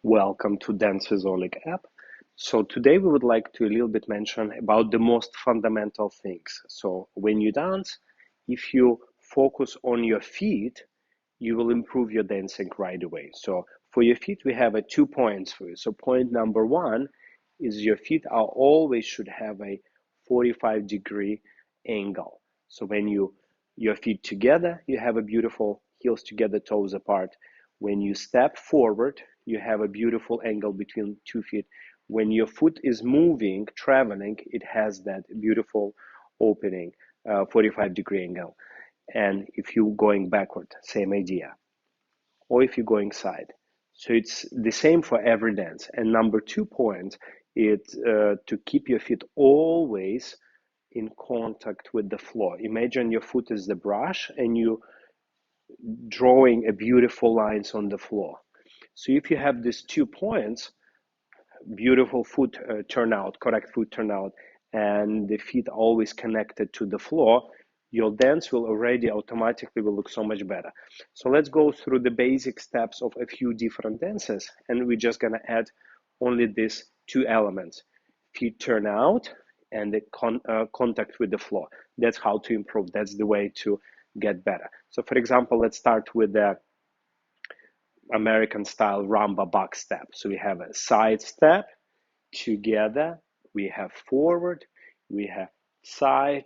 Welcome to Dance with Oleg app. So today we would like to a little bit mention about the most fundamental things. So when you dance, if you focus on your feet, you will improve your dancing right away. So for your feet, we have 2 points for you. So point number one is your feet are always should have a 45-degree angle. So when your feet together, you have a beautiful heels together, toes apart. When you step forward, you have a beautiful angle between 2 feet. When your foot is moving, traveling, it has that beautiful opening, 45-degree angle. And if you're going backward, same idea. Or if you're going side. So it's the same for every dance. And number 2 point is to keep your feet always in contact with the floor. Imagine your foot is the brush and you drawing a beautiful lines on the floor. So if you have these 2 points, beautiful foot turnout, correct foot turnout, and the feet always connected to the floor, your dance will already automatically will look so much better. So let's go through the basic steps of a few different dances, and we're just gonna add only these two elements: feet turn out and the contact with the floor. That's how to improve. That's the way to get better. So for example, let's start with the American style rumba box step. So we have a side step together, we have forward, we have side,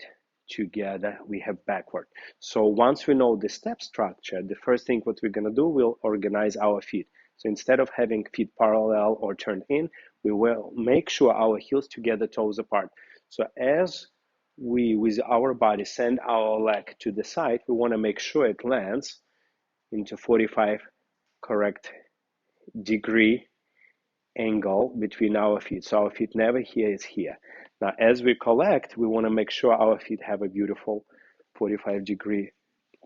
together, we have backward. So once we know the step structure, the first thing what we're gonna do, we'll organize our feet. So instead of having feet parallel or turned in, we will make sure our heels together, toes apart. So as we, with our body, send our leg to the side, we wanna make sure it lands into 45 correct degree angle between our feet. So our feet never here is here. Now, as we collect, we want to make sure our feet have a beautiful 45-degree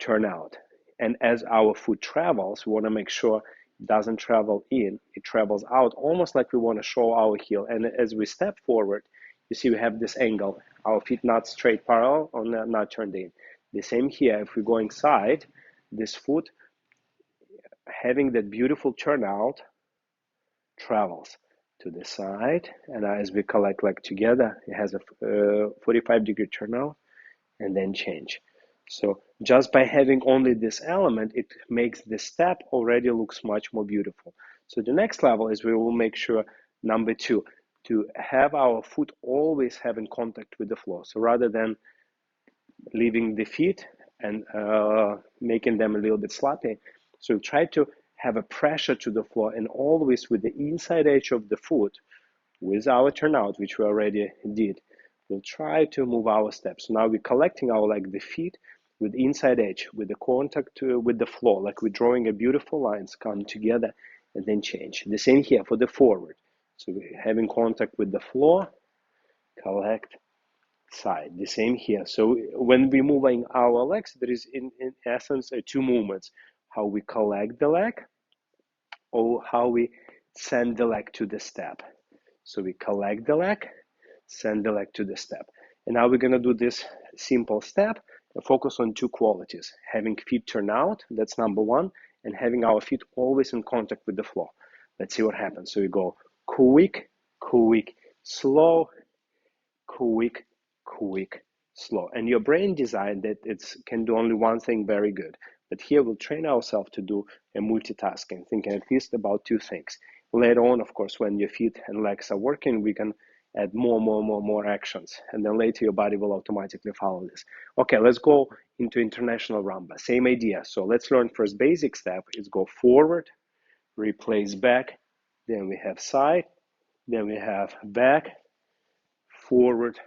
turnout. And as our foot travels, we want to make sure it doesn't travel in, it travels out, almost like we want to show our heel. And as we step forward, you see we have this angle, our feet not straight parallel or not turned in. The same here, if we're going side, this foot having that beautiful turnout travels to the side, and as we collect like together, it has a 45-degree turnout and then change. So just by having only this element, it makes the step already looks much more beautiful. So the next level is we will make sure, number two, to have our foot always having contact with the floor. So rather than leaving the feet and making them a little bit sloppy, so try to have a pressure to the floor and always with the inside edge of the foot with our turnout, which we already did, we'll try to move our steps. Now we're collecting our like the feet with inside edge, with the contact with the floor, like we're drawing a beautiful lines, come together and then change. The same here for the forward. So we're having contact with the floor, collect, side. The same here. So when we're moving our legs, there is in essence two movements: how we collect the leg or how we send the leg to the step. So we collect the leg, send the leg to the step. And now we're gonna do this simple step and focus on two qualities: having feet turn out, that's number one, and having our feet always in contact with the floor. Let's see what happens. So we go quick, quick, slow, quick, quick, slow. And your brain designed that it can do only one thing very good. But here we'll train ourselves to do a multitasking, thinking at least about two things. Later on, of course, when your feet and legs are working, we can add more actions. And then later your body will automatically follow this. Okay, let's go into international rumba. Same idea. So let's learn first basic step is go forward, replace back, then we have side, then we have back, forward,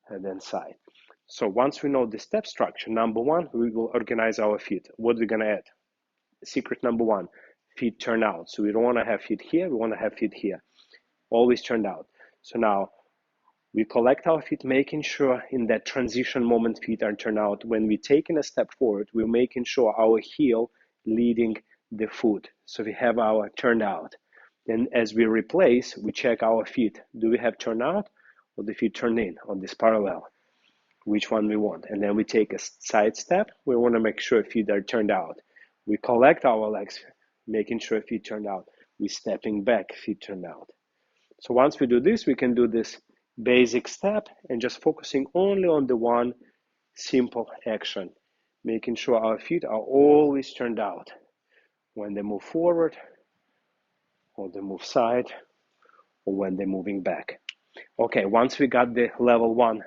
and then side. So once we know the step structure, number one, we will organize our feet. What we're gonna add? Secret number one, feet turn out. So we don't wanna have feet here, we wanna have feet here. Always turned out. So now we collect our feet, making sure in that transition moment feet are turned out. When we're taking a step forward, we're making sure our heel leading the foot. So we have our turned out. Then as we replace, we check our feet. Do we have turned out or the feet turned in on this parallel? Which one we want. And then we take a side step. We want to make sure feet are turned out. We collect our legs, making sure feet turned out. we're stepping back, feet turn out. So once we do this, we can do this basic step and just focusing only on the one simple action, making sure our feet are always turned out when they move forward, or they move side, or when they're moving back. Okay, once we got the level one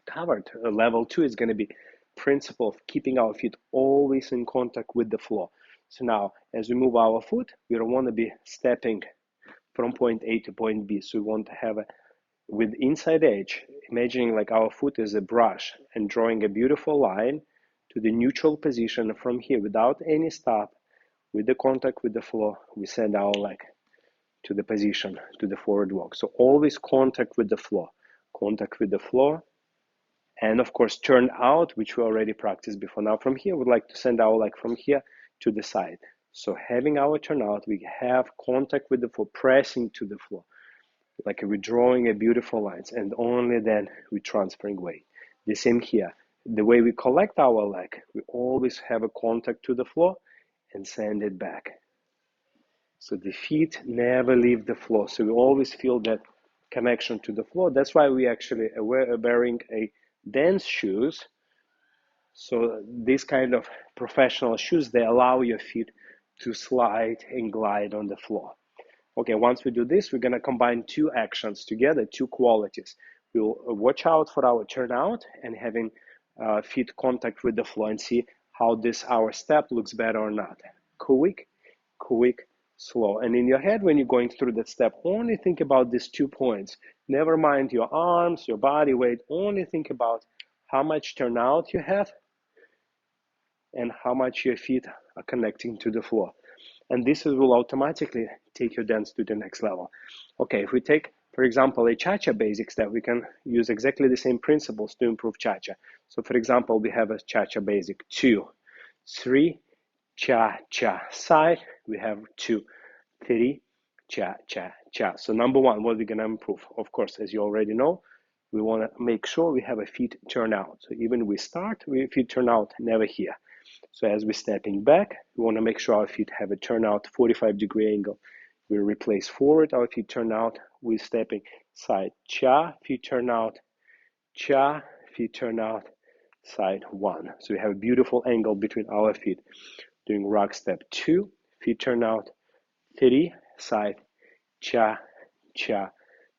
covered, level two is going to be principle of keeping our feet always in contact with the floor. So now, as we move our foot, we don't want to be stepping from point A to point B. So we want to have a, with inside edge, imagining like our foot is a brush and drawing a beautiful line to the neutral position. From here, without any stop, with the contact with the floor, we send our leg to the position, to the forward walk. So always contact with the floor, and of course turn out, which we already practiced before. Now from here, we'd like to send our leg from here to the side. So having our turnout, we have contact with the floor, pressing to the floor, like we're drawing a beautiful lines, and only then we're transferring weight. The same here. The way we collect our leg, we always have a contact to the floor and send it back. So the feet never leave the floor. So we always feel that connection to the floor. That's why we actually are wearing a dance shoes. So this kind of professional shoes, they allow your feet to slide and glide on the floor. Okay, once we do this, we're going to combine two actions together, two qualities. We'll watch out for our turnout and having feet contact with the floor and see how this our step looks better or not. Quick, quick, slow. And in your head, when you're going through that step, only think about these 2 points. Never mind your arms, your body weight. Only think about how much turnout you have and how much your feet are connecting to the floor. And this will automatically take your dance to the next level. Okay, if we take, for example, a cha-cha basic step, we can use exactly the same principles to improve cha-cha. So for example, we have a cha-cha basic 2, 3, cha-cha side, we have 2, 3, cha-cha-cha. So number one, what we're gonna improve? Of course, as you already know, we wanna make sure we have a feet turn out. So even we start with feet turn out, never here. So as we're stepping back, we want to make sure our feet have a turnout 45-degree angle. We replace forward, our feet turn out. We're stepping side, cha, feet turn out, cha, feet turn out, side 1. So we have a beautiful angle between our feet. Doing rock step 2, feet turn out, 3, side, cha, cha,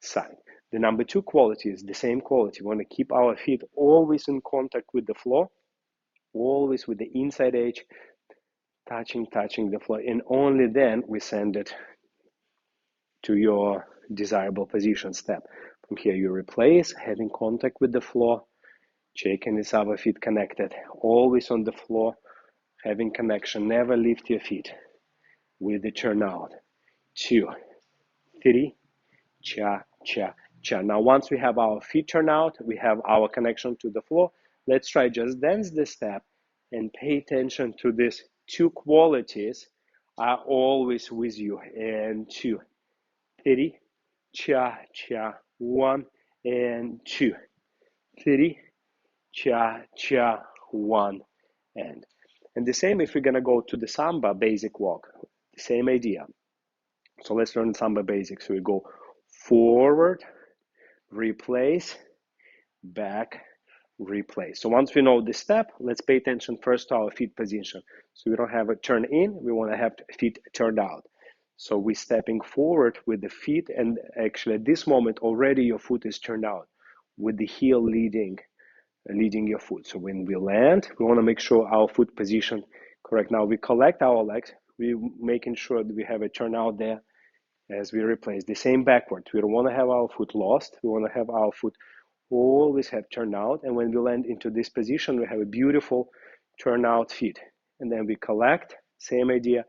side. The number 2 quality is the same quality. We want to keep our feet always in contact with the floor, always with the inside edge, touching the floor, and only then we send it to your desirable position step. From here you replace, having contact with the floor, checking its other feet connected, always on the floor, having connection, never lift your feet with the turnout. 2, 3, cha, cha, cha. Now once we have our feet turn out, we have our connection to the floor, let's try just dance this step and pay attention to these 2 qualities are always with you. And 2, 3, cha, cha, 1, and 2, 3, cha, cha, 1, and the same if we're gonna go to the Samba basic walk, the same idea. So let's learn Samba basics. So we go forward, replace, back, replace. So once we know this step, let's pay attention first to our feet position. So we don't have a turn in, we want to have feet turned out. So we're stepping forward with the feet, and actually at this moment already your foot is turned out with the heel leading your foot. So when we land, we want to make sure our foot position correct. Now we collect our legs, we making sure that we have a turnout there as we replace. The same backward. We don't want to have our foot lost. We want to have our foot always have turnout, and when we land into this position, we have a beautiful turnout feet. And then we collect, same idea,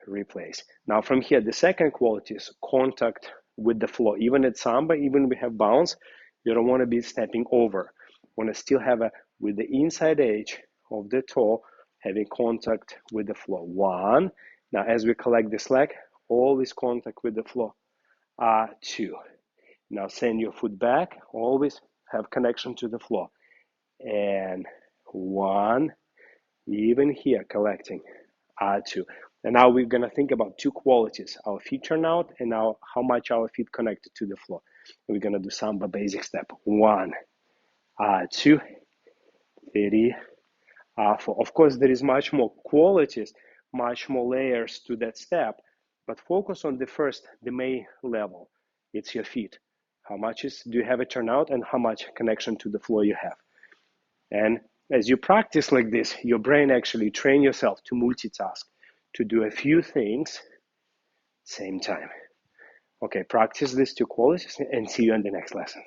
replace. Now from here, the second quality is contact with the floor. Even at Samba, even we have bounce, you don't want to be stepping over. You want to still have with the inside edge of the toe, having contact with the floor. 1. Now as we collect this leg, always contact with the floor. 2. Now send your foot back, always have connection to the floor. And 1, even here collecting, 2. And now we're going to think about two qualities, our feet turnout and now how much our feet connected to the floor. And we're going to do Samba basic step. 1, 2, 3, 4. Of course, there is much more qualities, much more layers to that step, but focus on the first, the main level. It's your feet. How much do you have a turnout and how much connection to the floor you have. And as you practice like this, your brain actually train yourself to multitask, to do a few things same time. Okay, practice these two qualities and see you in the next lesson.